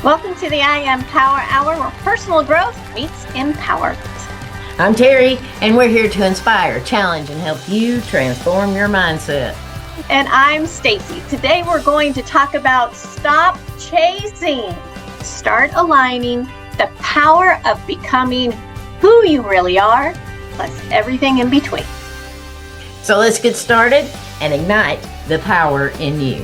Welcome to the IAM Power Hour, where personal growth meets empowerment. I'm Terry, and we're here to inspire, challenge, and help you transform your mindset. And I'm Stacie. Today we're going to talk about stop chasing, start aligning, the power of becoming who you really are, plus everything in between. So let's get started and ignite the power in you.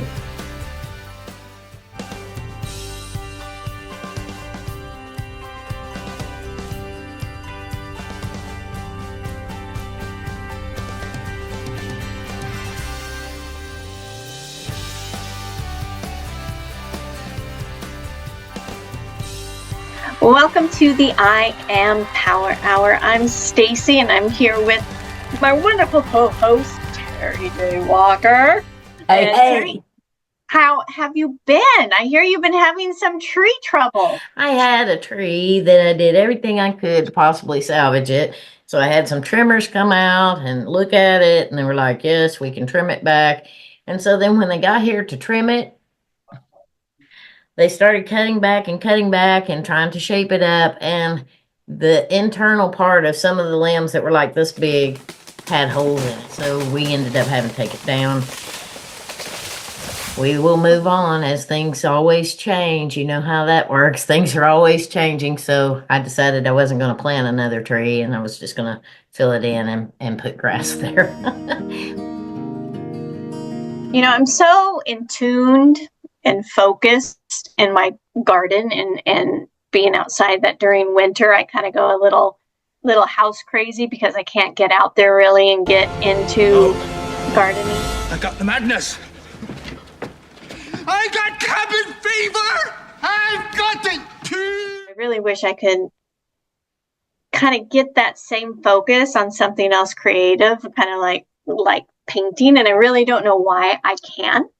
Welcome to the IAM Power Hour. I'm Stacie, and I'm here with my wonderful co-host, Terry J. Walker. Hey. How have you been? I hear you've been having some tree trouble. I had a tree that I did everything I could to possibly salvage it. So I had some trimmers come out and look at it, and they were like, yes, we can trim it back. And so then when they got here to trim it, they started cutting back and trying to shape it up. And the internal part of some of the limbs that were like this big had holes in it. So we ended up having to take it down. We will move on as things always change. You know how that works. Things are always changing. So I decided I wasn't going to plant another tree, and I was just going to fill it in and put grass there. You know, I'm so in tuned and focused in my garden and being outside that during winter I kind of go a little house crazy because I can't get out there really and get into gardening. I got the madness. I got cabin fever. I've got it. I really wish I could kind of get that same focus on something else creative, kind of like painting, and I really don't know why I can't.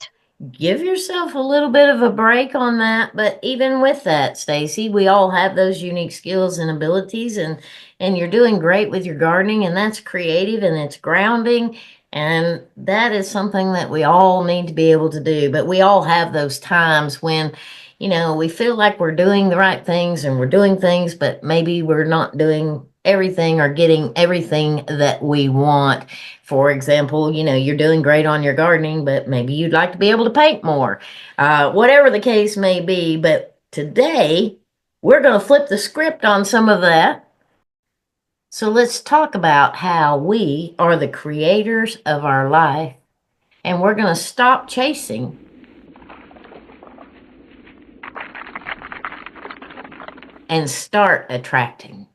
Give yourself a little bit of a break on that. But even with that, Stacie, we all have those unique skills and abilities, and you're doing great with your gardening, and that's creative and it's grounding, and that is something that we all need to be able to do. But we all have those times when, you know, we feel like we're doing the right things and we're doing things, but maybe we're not doing everything or getting everything that we want. For example, you know, you're doing great on your gardening, but maybe you'd like to be able to paint more. Whatever the case may be. But today, we're going to flip the script on some of that. So let's talk about how we are the creators of our life, and we're going to stop chasing and start attracting.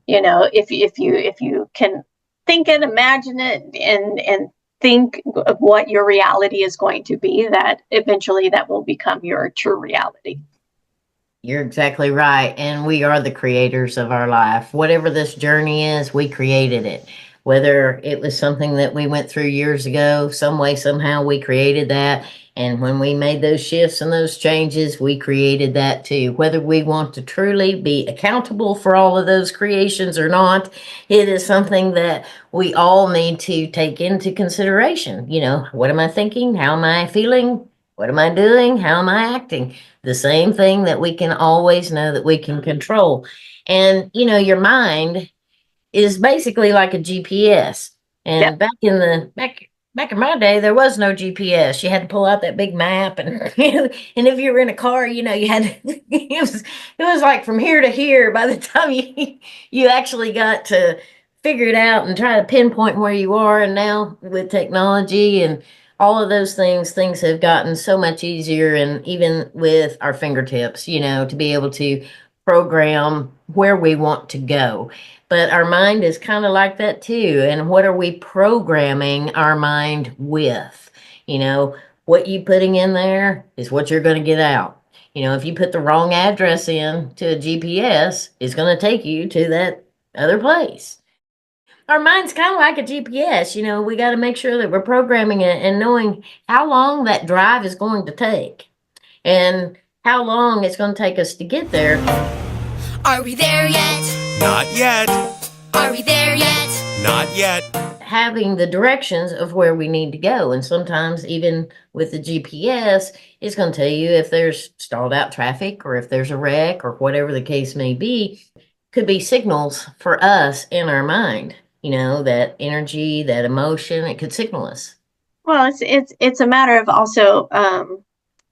You know, if you can think it, imagine it, and think of what your reality is going to be, that eventually that will become your true reality. You're exactly right. And we are the creators of our life. Whatever this journey is, we created it. Whether it was something that we went through years ago, some way, somehow we created that. And when we made those shifts and those changes, we created that too. Whether we want to truly be accountable for all of those creations or not, it is something that we all need to take into consideration. You know, what am I thinking? How am I feeling? What am I doing? How am I acting? The same thing that we can always know that we can control. And, you know, your mind is basically like a GPS. And back in my day, there was no GPS. You had to pull out that big map, and and if you were in a car, you know, you had to, it was like from here to here. By the time you actually got to figure it out and try to pinpoint where you are. And now with technology and all of those things have gotten so much easier, and even with our fingertips, you know, to be able to program where we want to go. But our mind is kind of like that too. And what are we programming our mind with? You know, what you putting in there is what you're going to get out. You know, if you put the wrong address in to a GPS, it's going to take you to that other place. Our mind's kind of like a GPS. You know, we got to make sure that we're programming it and knowing how long that drive is going to take and how long it's going to take us to get there. Are we there yet? Not yet. Are we there yet? Not yet. having the directions of where we need to go. And sometimes even with the GPS, it's going to tell you if there's stalled out traffic or if there's a wreck or whatever the case may be. Could be signals for us in our mind, that energy, that emotion, it could signal us. Well, it's a matter of also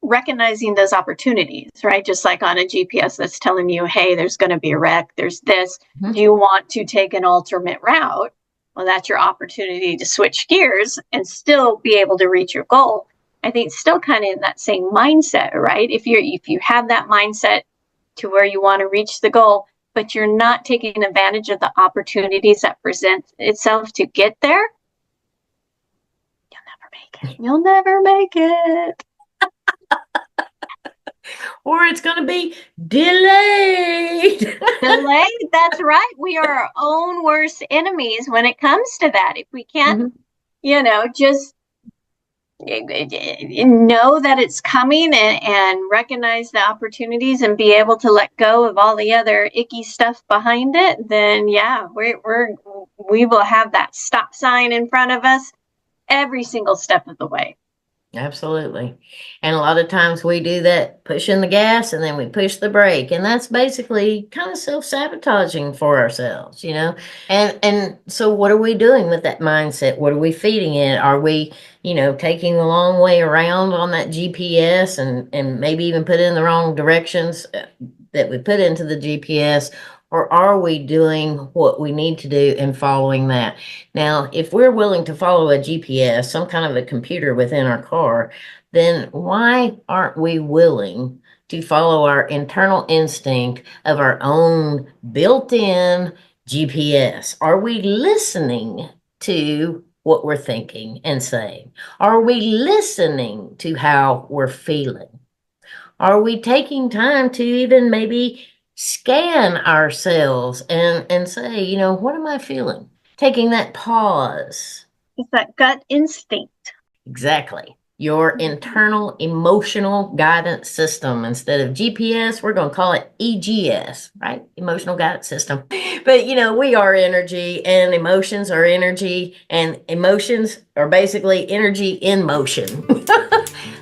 recognizing those opportunities, right? Just like on a GPS that's telling you, hey, there's going to be a wreck, there's this. Do you want to take an alternate route? Well, that's your opportunity to switch gears and still be able to reach your goal. I think still kind of in that same mindset, right? If you have that mindset to where you want to reach the goal, but you're not taking advantage of the opportunities that present itself to get there, you'll never make it. Or it's going to be delayed. Delayed, that's right. We are our own worst enemies when it comes to that. If we can't, just know that it's coming and recognize the opportunities and be able to let go of all the other icky stuff behind it, then yeah, we will have that stop sign in front of us every single step of the way. Absolutely. And a lot of times we do that, pushing the gas and then we push the brake. And that's basically kind of self-sabotaging for ourselves, And so what are we doing with that mindset? What are we feeding it? Are we, taking the long way around on that GPS and maybe even put in the wrong directions that we put into the GPS? Or are we doing what we need to do and following that? Now, if we're willing to follow a GPS, some kind of a computer within our car, then why aren't we willing to follow our internal instinct of our own built-in GPS? Are we listening to what we're thinking and saying? Are we listening to how we're feeling? Are we taking time to even maybe scan ourselves and say, what am I feeling? Taking that pause. It's that gut instinct. Exactly. Your internal emotional guidance system. Instead of GPS, we're going to call it EGS, right? Emotional guidance system. But, we are energy and emotions are energy, and emotions are basically energy in motion.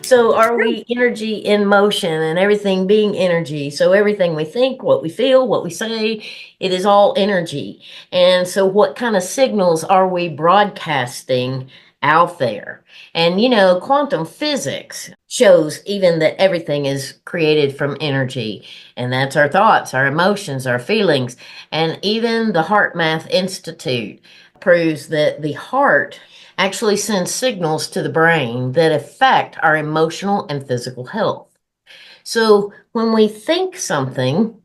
So are we energy in motion and everything being energy? So everything we think, what we feel, what we say, it is all energy. And so what kind of signals are we broadcasting out there? And, quantum physics shows even that everything is created from energy. And that's our thoughts, our emotions, our feelings. And even the Heart Math Institute proves that the heart actually sends signals to the brain that affect our emotional and physical health. So when we think something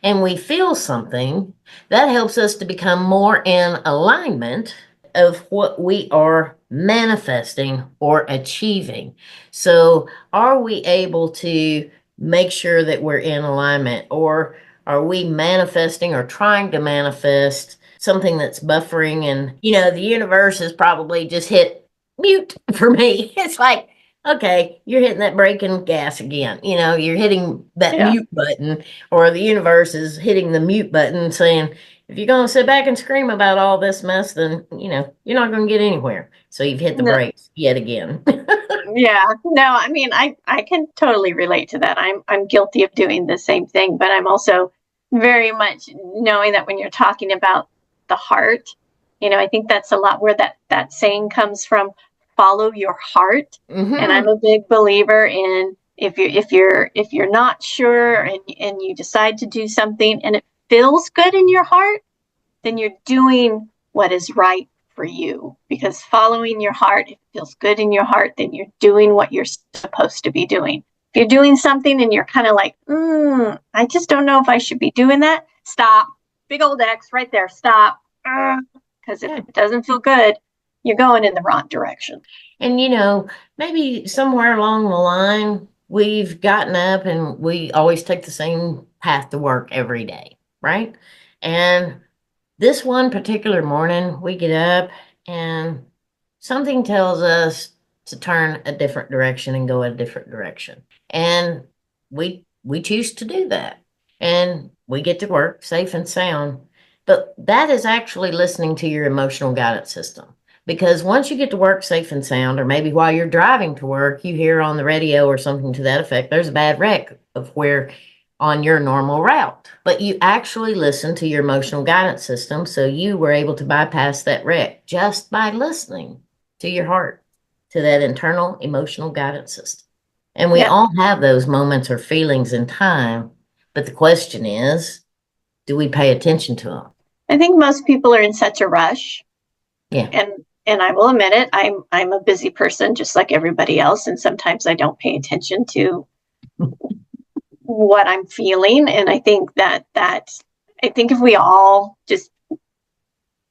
and we feel something, that helps us to become more in alignment of what we are manifesting or achieving. So are we able to make sure that we're in alignment, or are we manifesting or trying to manifest something that's buffering? And, the universe has probably just hit mute for me. It's like, okay, you're hitting that brake and gas again. You're hitting that mute button, or the universe is hitting the mute button saying, if you're going to sit back and scream about all this mess, then, you're not going to get anywhere. So you've hit the brakes yet again. Yeah, no, I mean, I can totally relate to that. I'm guilty of doing the same thing, but I'm also very much knowing that when you're talking about the heart, I think that's a lot where that saying comes from, follow your heart. Mm-hmm. And I'm a big believer in if you're not sure and you decide to do something and it feels good in your heart, then you're doing what is right for you, because following your heart, if it feels good in your heart, then you're doing what you're supposed to be doing. If you're doing something and you're kind of like, I just don't know if I should be doing that, stop. Big old X right there, stop. Because if it doesn't feel good, you're going in the wrong direction. And, maybe somewhere along the line, we've gotten up and we always take the same path to work every day, right? And this one particular morning, we get up and something tells us to turn a different direction and go a different direction. And we choose to do that. And we get to work safe and sound. But that is actually listening to your emotional guidance system. Because once you get to work safe and sound, or maybe while you're driving to work, you hear on the radio or something to that effect, there's a bad wreck of where on your normal route. But you actually listen to your emotional guidance system, so you were able to bypass that wreck just by listening to your heart, to that internal emotional guidance system. And we Yep. all have those moments or feelings in time, but the question is, do we pay attention to them? I think most people are in such a rush. Yeah. And I will admit it, I'm a busy person just like everybody else, and sometimes I don't pay attention to what I'm feeling. And I think that I think if we all just,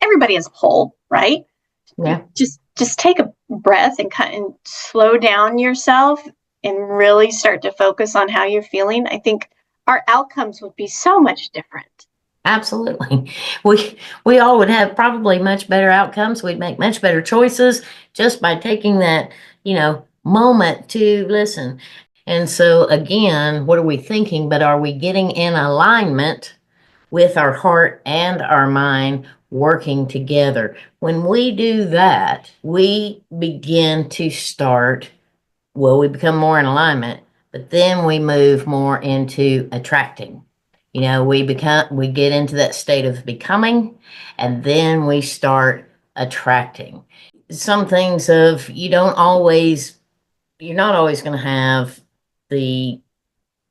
everybody as a whole, right? Yeah. Just take a breath and slow down yourself and really start to focus on how you're feeling. I think our outcomes would be so much different. Absolutely. We all would have probably much better outcomes. We'd make much better choices just by taking that, moment to listen. And so again, what are we thinking? But are we getting in alignment with our heart and our mind working together? When we do that, we begin to we become more in alignment, but then we move more into attracting. We get into that state of becoming, and then we start attracting. Some things of you're not always going to have the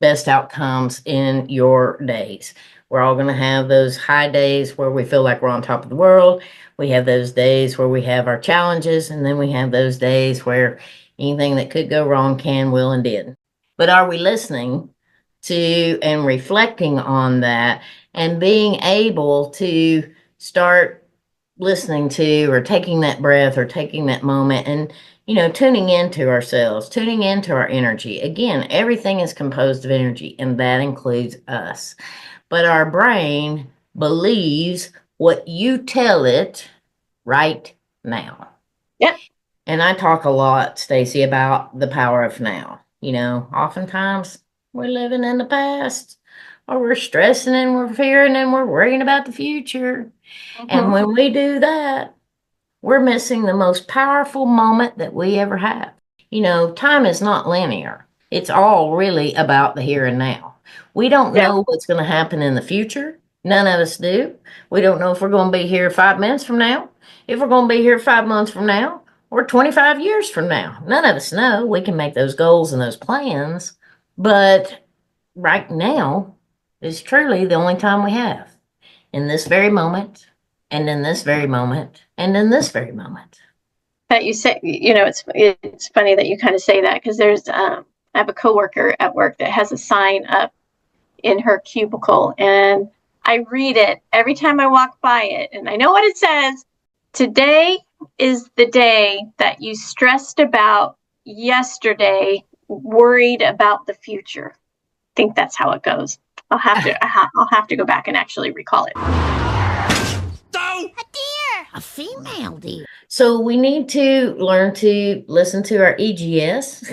best outcomes in your days. We're all going to have those high days where we feel like we're on top of the world. We have those days where we have our challenges, and then we have those days where anything that could go wrong can, will, and did. But are we listening to and reflecting on that and being able to start listening to or taking that breath or taking that moment and tuning into ourselves, tuning into our energy? Again, everything is composed of energy, and that includes us. But our brain believes what you tell it right now. Yeah. And I talk a lot, Stacie, about the power of now. Oftentimes we're living in the past, or we're stressing and we're fearing and we're worrying about the future. And when we do that, we're missing the most powerful moment that we ever have. Time is not linear. It's all really about the here and now. We don't know what's going to happen in the future. None of us do. We don't know if we're going to be here 5 minutes from now, if we're going to be here 5 months from now, or 25 years from now. None of us know. We can make those goals and those plans, but right now is truly the only time we have, in this very moment, and in this very moment, and in this very moment. That you say, it's funny that you kind of say that, because there's I have a coworker at work that has a sign up in her cubicle, and I read it every time I walk by it, and I know what it says. Today is the day that you stressed about yesterday, worried about the future. I think that's how it goes. I'll have to go back and actually recall it. So, A deer! A female deer. So we need to learn to listen to our EGS,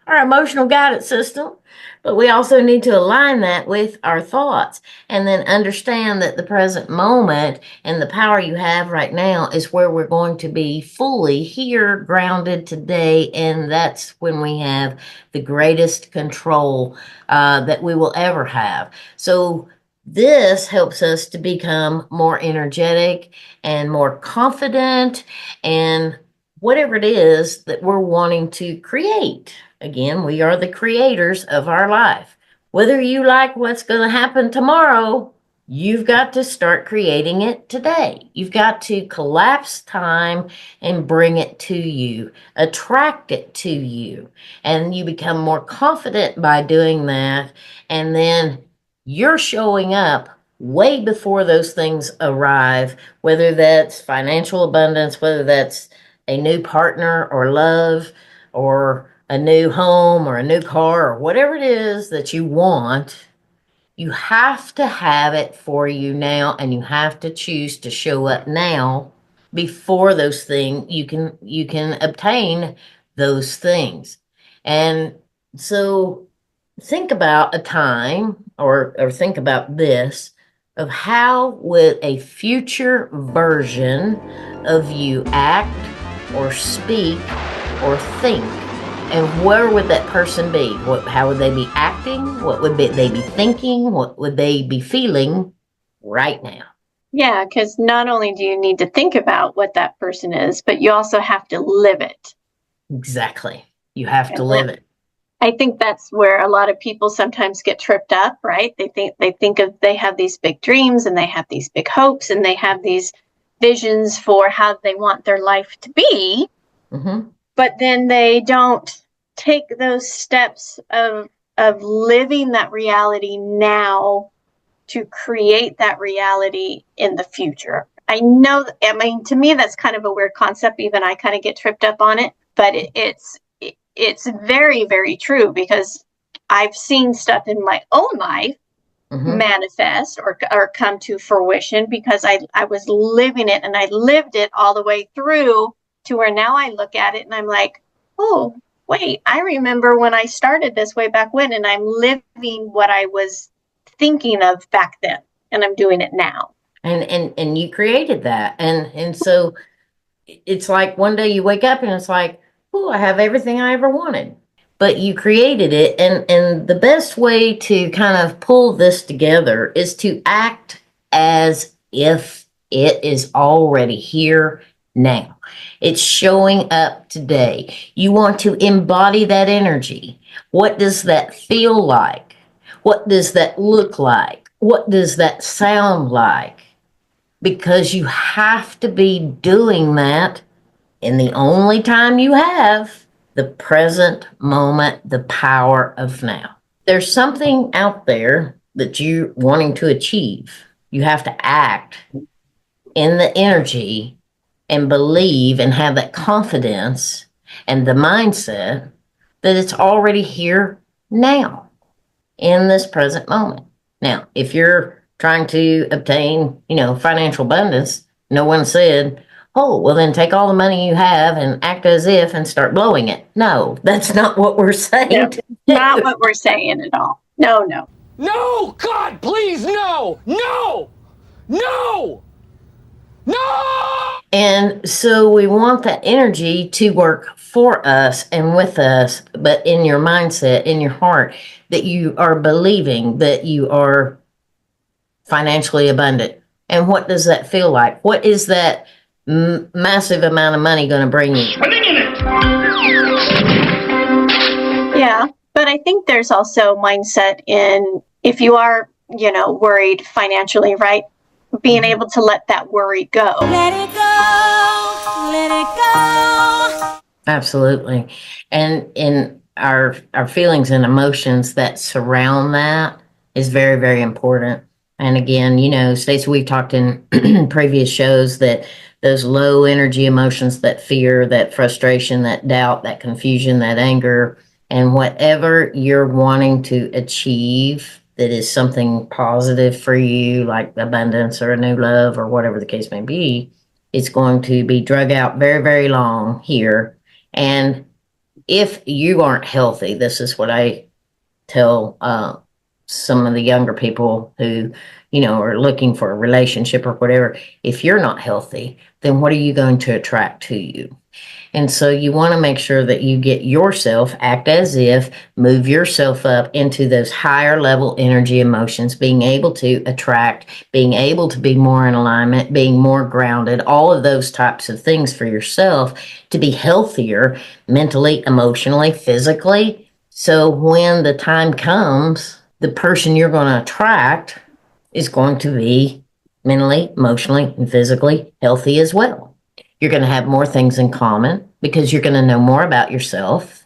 our emotional guidance system, but we also need to align that with our thoughts, and then understand that the present moment and the power you have right now is where we're going to be fully here, grounded today, and that's when we have the greatest control that we will ever have. So this helps us to become more energetic and more confident and whatever it is that we're wanting to create. Again, we are the creators of our life. Whether you like what's going to happen tomorrow, you've got to start creating it today. You've got to collapse time and bring it to you, attract it to you, and you become more confident by doing that. And then you're showing up way before those things arrive, whether that's financial abundance, whether that's a new partner or love or a new home or a new car or whatever it is that you want. You have to have it for you now, and you have to choose to show up now before those things you can obtain those things. And so think about a time or think about this, of how would a future version of you act or speak or think, and where would that person be? How would they be acting? What would they be thinking? What would they be feeling right now? Yeah, because not only do you need to think about what that person is, but you also have to live it. Exactly. You have to And live it. I think that's where a lot of people sometimes get tripped up, right? They have these big dreams and they have these big hopes and they have these visions for how they want their life to be, Mm-hmm. but then they don't take those steps of living that reality now to create that reality in the future. I know, I mean, to me, that's kind of a weird concept. Even I kind of get tripped up on it, but it's very, very true, because I've seen stuff in my own life manifest or come to fruition because I was living it, and I lived it all the way through to where now I look at it and I'm like, oh, wait, I remember when I started this way back when, and I'm living what I was thinking of back then, and I'm doing it now. And you created that. And so it's like one day you wake up and it's like, oh, I have everything I ever wanted. But you created it, and the best way to kind of pull this together is to act as if it is already here now. It's showing up today. You want to embody that energy. What does that feel like? What does that look like? What does that sound like? Because you have to be doing that in the only time you have, the present moment, the power of now. There's something out there that you're wanting to achieve. You have to act in the energy and believe and have that confidence and the mindset that it's already here now in this present moment. Now, if you're trying to obtain, financial abundance, no one said, oh, well, then take all the money you have and act as if and start blowing it. No, that's not what we're saying. No, not what we're saying at all. No, no. No! God, please, no! No! No! No! And so we want that energy to work for us and with us, but in your mindset, in your heart, that you are believing that you are financially abundant. And what does that feel like? What is that massive amount of money going to bring you? Swimming in it! Yeah, but I think there's also mindset in, if you are, worried financially, right? Being able to let that worry go. Let it go, let it go. Absolutely. And in our feelings and emotions that surround that is very, very important. And again, Stacie, we've talked in previous shows that those low energy emotions, that fear, that frustration, that doubt, that confusion, that anger, and whatever you're wanting to achieve that is something positive for you, like abundance or a new love or whatever the case may be, it's going to be drug out very, very long here. And if you aren't healthy, this is what I tell some of the younger people who, are looking for a relationship or whatever. If you're not healthy, then what are you going to attract to you? And so you want to make sure that you get yourself, act as if, move yourself up into those higher level energy emotions, being able to attract, being able to be more in alignment, being more grounded, all of those types of things for yourself to be healthier mentally, emotionally, physically. So when the time comes, the person you're going to attract is going to be mentally, emotionally, and physically healthy as well. You're going to have more things in common because you're going to know more about yourself.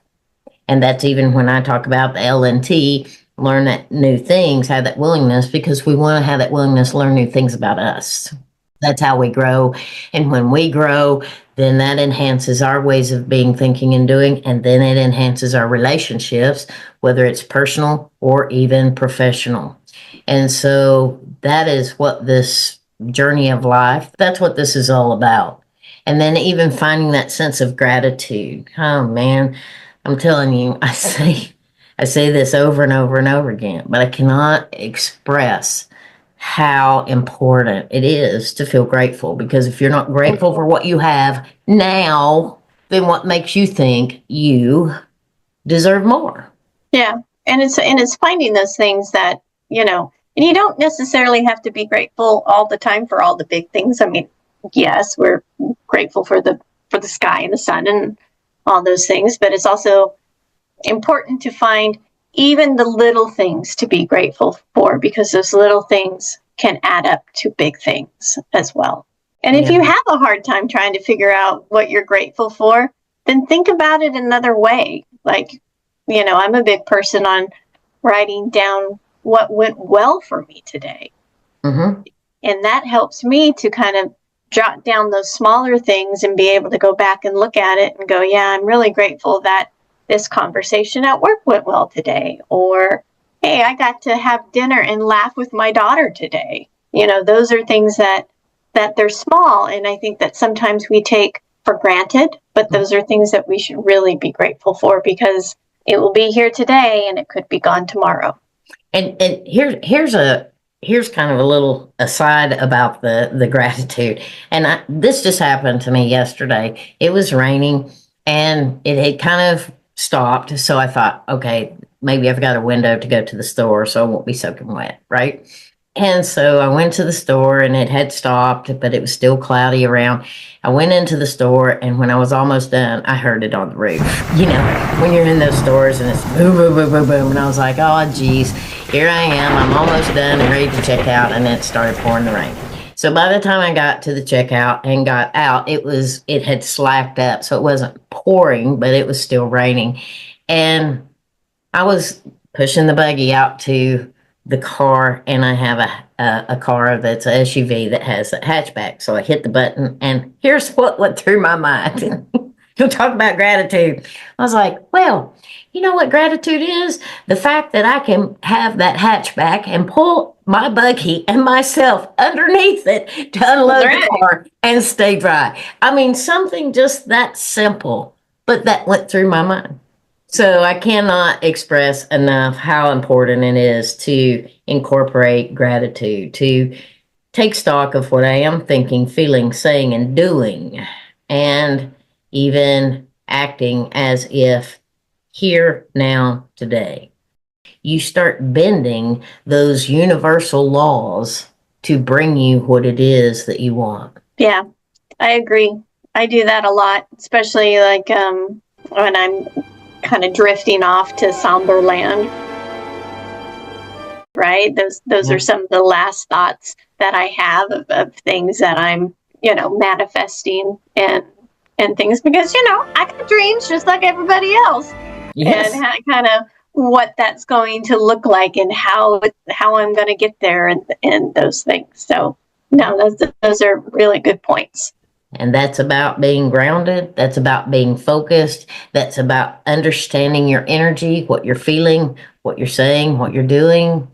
And that's even when I talk about the LNT, learn that new things, have that willingness, because we want to have that willingness to learn new things about us. That's how we grow. And when we grow, then that enhances our ways of being, thinking, and doing. And then it enhances our relationships, whether it's personal or even professional. And so that is what this journey of life, that's what this is all about. And then even finding that sense of gratitude. Oh man, I'm telling you, I say this over and over and over again, but I cannot express how important it is to feel grateful, because if you're not grateful for what you have now, then what makes you think you deserve more? Yeah. And it's finding those things that, and you don't necessarily have to be grateful all the time for all the big things. I mean, yes, we're grateful for the sky and the sun and all those things, but it's also important to find even the little things to be grateful for, because those little things can add up to big things as well. And if you have a hard time trying to figure out what you're grateful for, then think about it another way. Like, I'm a big person on writing down what went well for me today. Mm-hmm. And that helps me to kind of jot down those smaller things and be able to go back and look at it and go, yeah, I'm really grateful that this conversation at work went well today. Or, hey, I got to have dinner and laugh with my daughter today. Those are things that they're small. And I think that sometimes we take for granted, but those are things that we should really be grateful for, because it will be here today and it could be gone tomorrow. And here's kind of a little aside about the gratitude. And this just happened to me yesterday. It was raining and it had kind of stopped. So I thought, okay, maybe I've got a window to go to the store so I won't be soaking wet, right? And so I went to the store and it had stopped, but it was still cloudy around. I went into the store, and when I was almost done, I heard it on the roof. When you're in those stores and it's boom, boom, boom, boom, boom. And I was like, oh, geez, here I am. I'm almost done and ready to check out. And then it started pouring the rain. So by the time I got to the checkout and got out, it had slacked up. So it wasn't pouring, but it was still raining. And I was pushing the buggy out to the car, and I have a car that's an SUV that has a hatchback. So I hit the button, and here's what went through my mind. You'll talk about gratitude. I was like, well, you know what gratitude is? The fact that I can have that hatchback and pull my buggy and myself underneath it to unload the car and stay dry. I mean, something just that simple, but that went through my mind. So I cannot express enough how important it is to incorporate gratitude, to take stock of what I am thinking, feeling, saying, and doing, and even acting as if here, now, today. You start bending those universal laws to bring you what it is that you want. Yeah, I agree. I do that a lot, especially like when I'm kind of drifting off to somber land, right? Those are some of the last thoughts that I have of things that I'm, manifesting and things, because, I got dreams just like everybody else. Yes. And kind of what that's going to look like and how I'm going to get there and those things. So no, those are really good points. And that's about being grounded. That's about being focused. That's about understanding your energy, what you're feeling, what you're saying, what you're doing,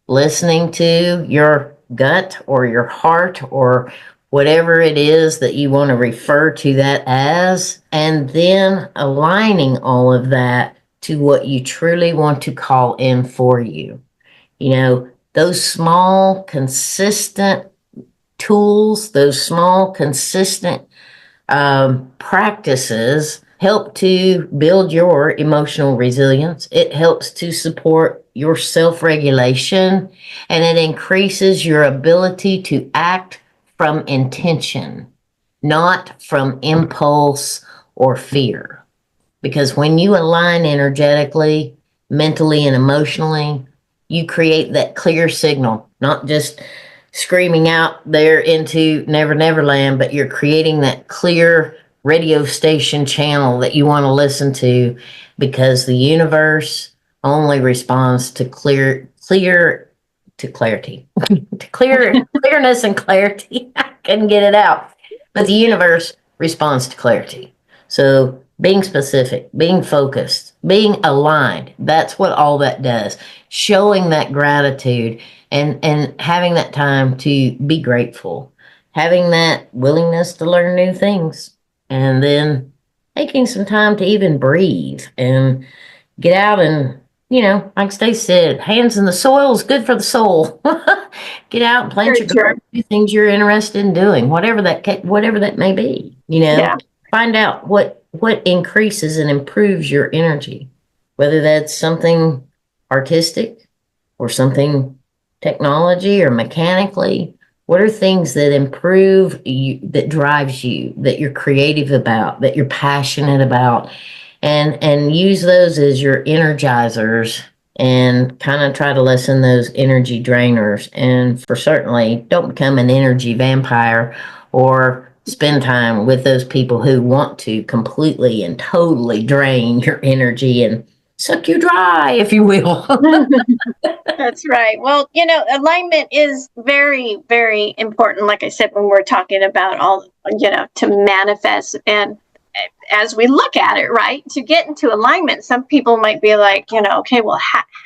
listening to your gut or your heart or whatever it is that you want to refer to that as, and then aligning all of that to what you truly want to call in for you. Those small, consistent tools, those small, consistent practices help to build your emotional resilience. It helps to support your self-regulation, and it increases your ability to act from intention, not from impulse or fear. Because when you align energetically, mentally, and emotionally, you create that clear signal, not just screaming out there into Never Never Land, but you're creating that clear radio station channel that you want to listen to, because the universe only responds to clarity, to clearness and clarity. I couldn't get it out, but the universe responds to clarity. So being specific, being focused, being aligned, that's what all that does. Showing that gratitude and having that time to be grateful, having that willingness to learn new things, and then taking some time to even breathe and get out and like Stacie said, hands in the soil is good for the soul. Get out and plant Very your true. garden, do things you're interested in doing, whatever that may be. Yeah. Find out what increases and improves your energy, whether that's something artistic or something technology or mechanically. What are things that improve you, that drives you, that you're creative about, that you're passionate about, and use those as your energizers and kind of try to lessen those energy drainers. And for certainly, don't become an energy vampire or spend time with those people who want to completely and totally drain your energy and suck you dry, if you will. That's right. Well, alignment is very, very important. Like I said, when we're talking about all, to manifest, and as we look at it, right, to get into alignment, some people might be like, okay, well,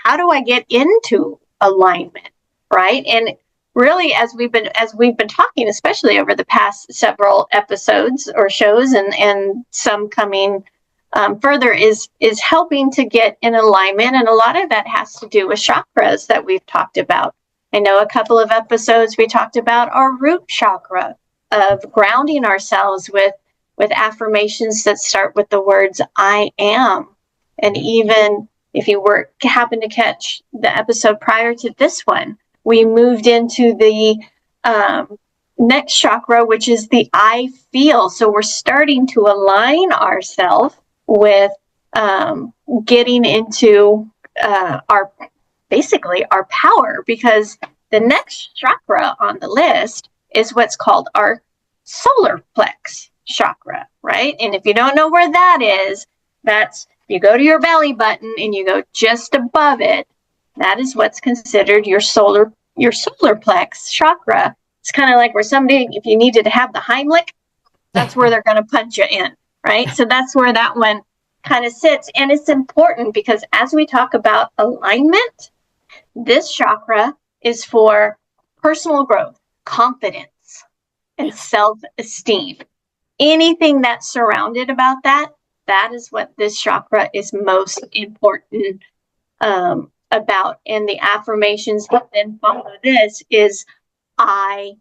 how do I get into alignment, right? And really, as we've been talking, especially over the past several episodes or shows, and some coming further, is helping to get in alignment, and a lot of that has to do with chakras that we've talked about. I know a couple of episodes we talked about our root chakra, of grounding ourselves with affirmations that start with the words I am. And even if you happen to catch the episode prior to this one, we moved into the next chakra, which is the I feel. So we're starting to align ourselves with getting into our power, because the next chakra on the list is what's called our solar plex chakra, right? And if you don't know where that is, that's, you go to your belly button and you go just above it. That is what's considered your solar plex chakra. It's kind of like where somebody, if you needed to have the Heimlich, that's where they're going to punch you in, right? So that's where that one kind of sits. And it's important because as we talk about alignment, this chakra is for personal growth, confidence, and self-esteem. Anything that's surrounded about that is what this chakra is most important about. And the affirmations that then follow this is I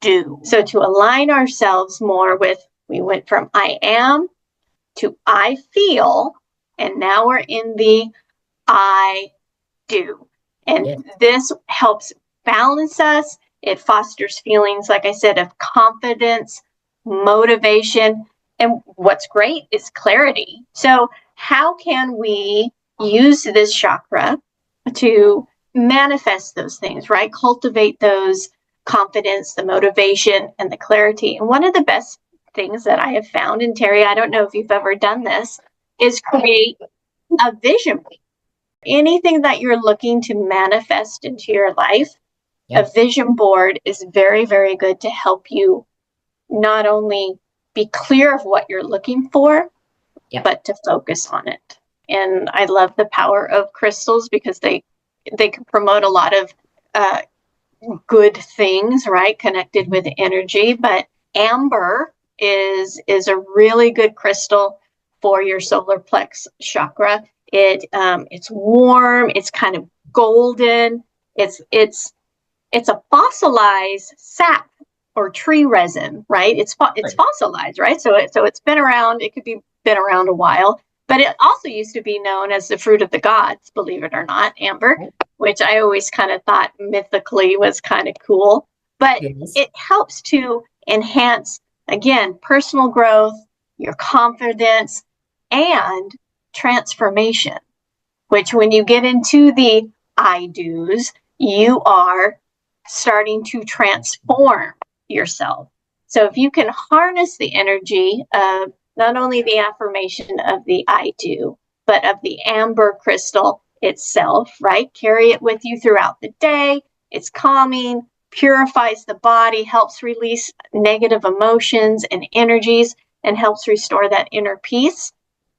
do. So to align ourselves more with, we went from I am to I feel, and now we're in the I do. And this helps balance us. It fosters feelings, like I said, of confidence, motivation, and what's great is clarity. So how can we use this chakra to manifest those things, right? Cultivate those confidence, the motivation, and the clarity. And one of the best things that I have found, and Terry, I don't know if you've ever done this, is create a vision board. Anything that you're looking to manifest into your life, a vision board is very, very good to help you not only be clear of what you're looking for, but to focus on it. And I love the power of crystals because they can promote a lot of good things, right, connected with energy. But amber is a really good crystal for your solar plex chakra. It's warm, it's kind of golden, it's a fossilized sap or tree resin, right? It's fossilized, right? So it's been around. It could be been around a while, but it also used to be known as the fruit of the gods, believe it or not, amber, which I always kind of thought mythically was kind of cool. But it helps to enhance, again, personal growth, your confidence, and transformation, which when you get into the I do's, you are starting to transform yourself. So if you can harness the energy of not only the affirmation of the I do, but of the amber crystal itself, right? Carry it with you throughout the day. It's calming, purifies the body, helps release negative emotions and energies, and helps restore that inner peace.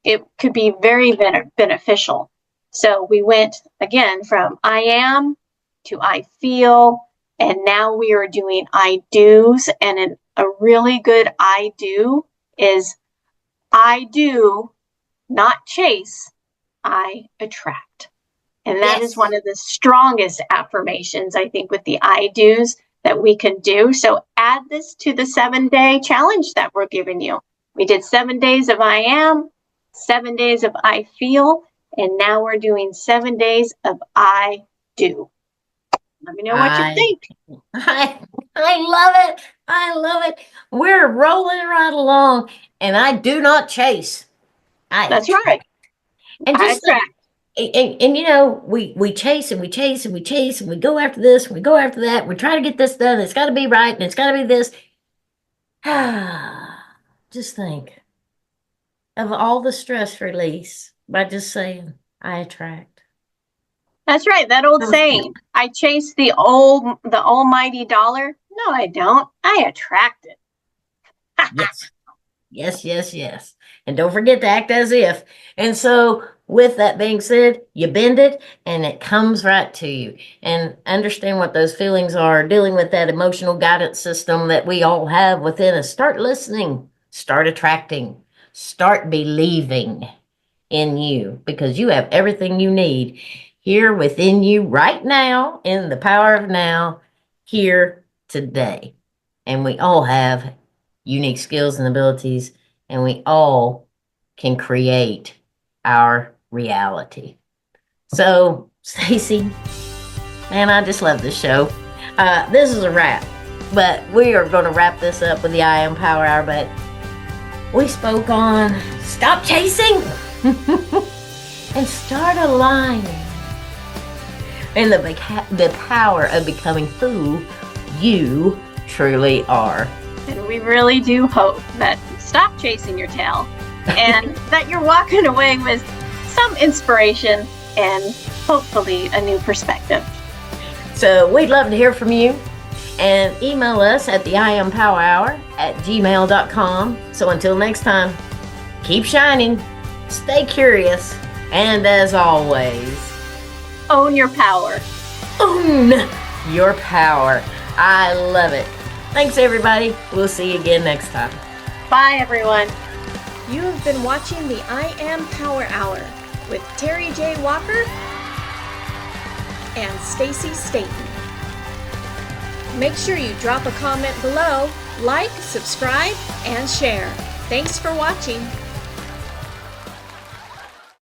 It could be very beneficial. So we went again from I am to I feel, and now we are doing I do's. And a really good I do is I do not chase, I attract. And that is Yes. one of the strongest affirmations, I think, with the I do's that we can do. So add this to the 7-day challenge that we're giving you. We did 7 days of I am, 7 days of I feel, and now we're doing 7 days of I do. Let me know what you think. I love it. I love it. We're rolling right along, and I do not chase. I That's attract. right. And I just think, attract. and you know, we chase and we chase and we chase and we go after this and we go after that. We try to get this done. It's got to be right and it's got to be this. Just think of all the stress release by just saying, I attract. That's right. That old saying, I chase the almighty dollar. No, I don't. I attract it. Yes. Yes, yes, yes. And don't forget to act as if. And so, with that being said, you bend it and it comes right to you. And understand what those feelings are, dealing with that emotional guidance system that we all have within us. Start listening, start attracting, start believing in you because you have everything you need here within you right now, in the power of now, here today. And we all have unique skills and abilities, and we all can create our reality. So, Stacie, man, I just love this show. This is a wrap, but we are going to wrap this up with the I Am Power Hour. But we spoke on stop chasing and start aligning, and the power of becoming who you truly are. And we really do hope that you stop chasing your tail and that you're walking away with some inspiration and hopefully a new perspective. So we'd love to hear from you and email us at the iampowerhour@gmail.com. So until next time, keep shining, stay curious, and as always, Own your power. own your power. I love it. Thanks, everybody. We'll see you again next time. Bye, everyone. You have been watching the I Am Power Hour with Terry J. Walker and Stacie Staten. Make sure you drop a comment below, like, subscribe, and share. Thanks for watching.